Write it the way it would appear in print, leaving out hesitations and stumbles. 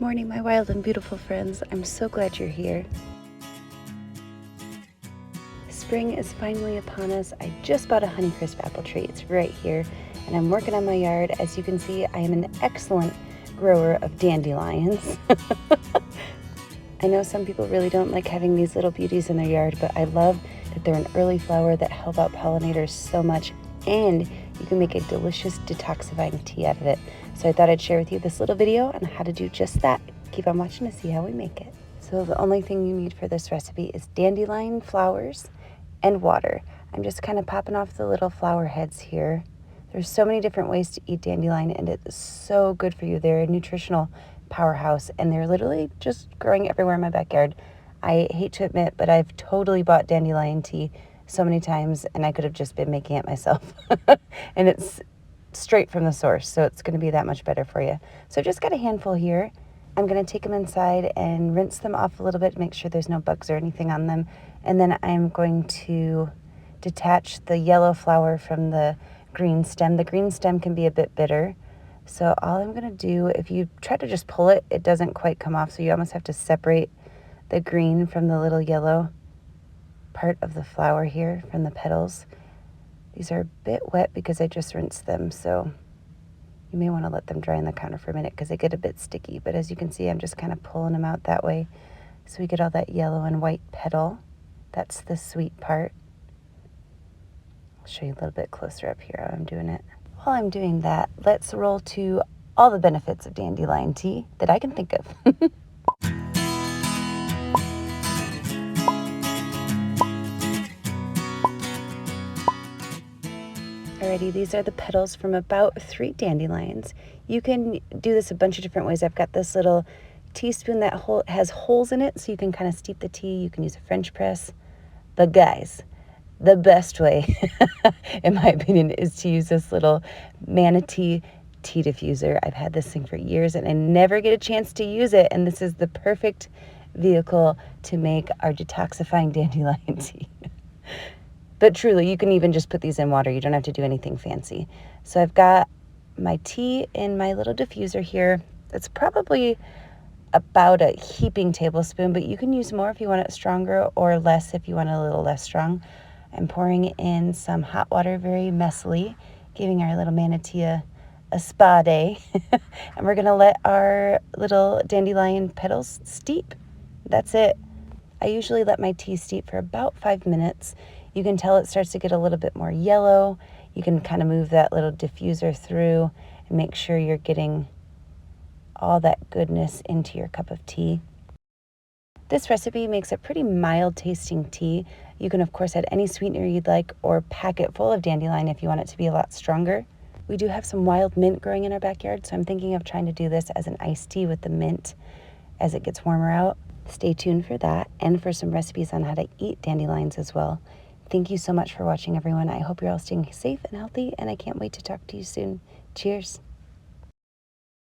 morning, my wild and beautiful friends. I'm so glad you're here. Spring is finally upon us. I just bought a Honeycrisp apple tree. It's right here, and I'm working on my yard. As you can see, I am an excellent grower of dandelions. I know some people really don't like having these little beauties in their yard, but I love that they're an early flower that help out pollinators so much, and you can make a delicious detoxifying tea out of it. So I thought I'd share with you this little video on how to do just that. Keep on watching to see how we make it. So the only thing you need for this recipe is dandelion flowers and water. I'm just kind of popping off the little flower heads here. There's so many different ways to eat dandelion, and it's so good for you. They're a nutritional powerhouse, and they're literally just growing everywhere in my backyard. I hate to admit, but I've totally bought dandelion tea so many times, and I could have just been making it myself. And it's straight from the source, so it's going to be that much better for you. So I've just got a handful here. I'm going to take them inside and rinse them off a little bit, make sure there's no bugs or anything on them. And then I'm going to detach the yellow flower from the green stem. The green stem can be a bit bitter. So all I'm going to do, if you try to just pull it, it doesn't quite come off. So you almost have to separate the green from the little yellow part of the flower here from the petals. These are a bit wet because I just rinsed them. So you may want to let them dry on the counter for a minute because they get a bit sticky. But as you can see, I'm just kind of pulling them out that way. So we get all that yellow and white petal. That's the sweet part. I'll show you a little bit closer up here how I'm doing it. While I'm doing that, let's roll to all the benefits of dandelion tea that I can think of. Alrighty, these are the petals from about 3 dandelions. You can do this a bunch of different ways. I've got this little teaspoon that has holes in it, so you can kind of steep the tea. You can use a French press. But guys, the best way, in my opinion, is to use this little manatee tea diffuser. I've had this thing for years, and I never get a chance to use it, and this is the perfect vehicle to make our detoxifying dandelion tea. But truly, you can even just put these in water. You don't have to do anything fancy. So I've got my tea in my little diffuser here. It's probably about a heaping tablespoon, but you can use more if you want it stronger or less if you want it a little less strong. I'm pouring in some hot water very messily, giving our little manatee a spa day. And we're going to let our little dandelion petals steep. That's it. I usually let my tea steep for about 5 minutes. You can tell it starts to get a little bit more yellow. You can kind of move that little diffuser through and make sure you're getting all that goodness into your cup of tea. This recipe makes a pretty mild tasting tea. You can of course add any sweetener you'd like or pack it full of dandelion if you want it to be a lot stronger. We do have some wild mint growing in our backyard, so I'm thinking of trying to do this as an iced tea with the mint as it gets warmer out. Stay tuned for that and for some recipes on how to eat dandelions as well. Thank you so much for watching, everyone. I hope you're all staying safe and healthy, and I can't wait to talk to you soon. Cheers.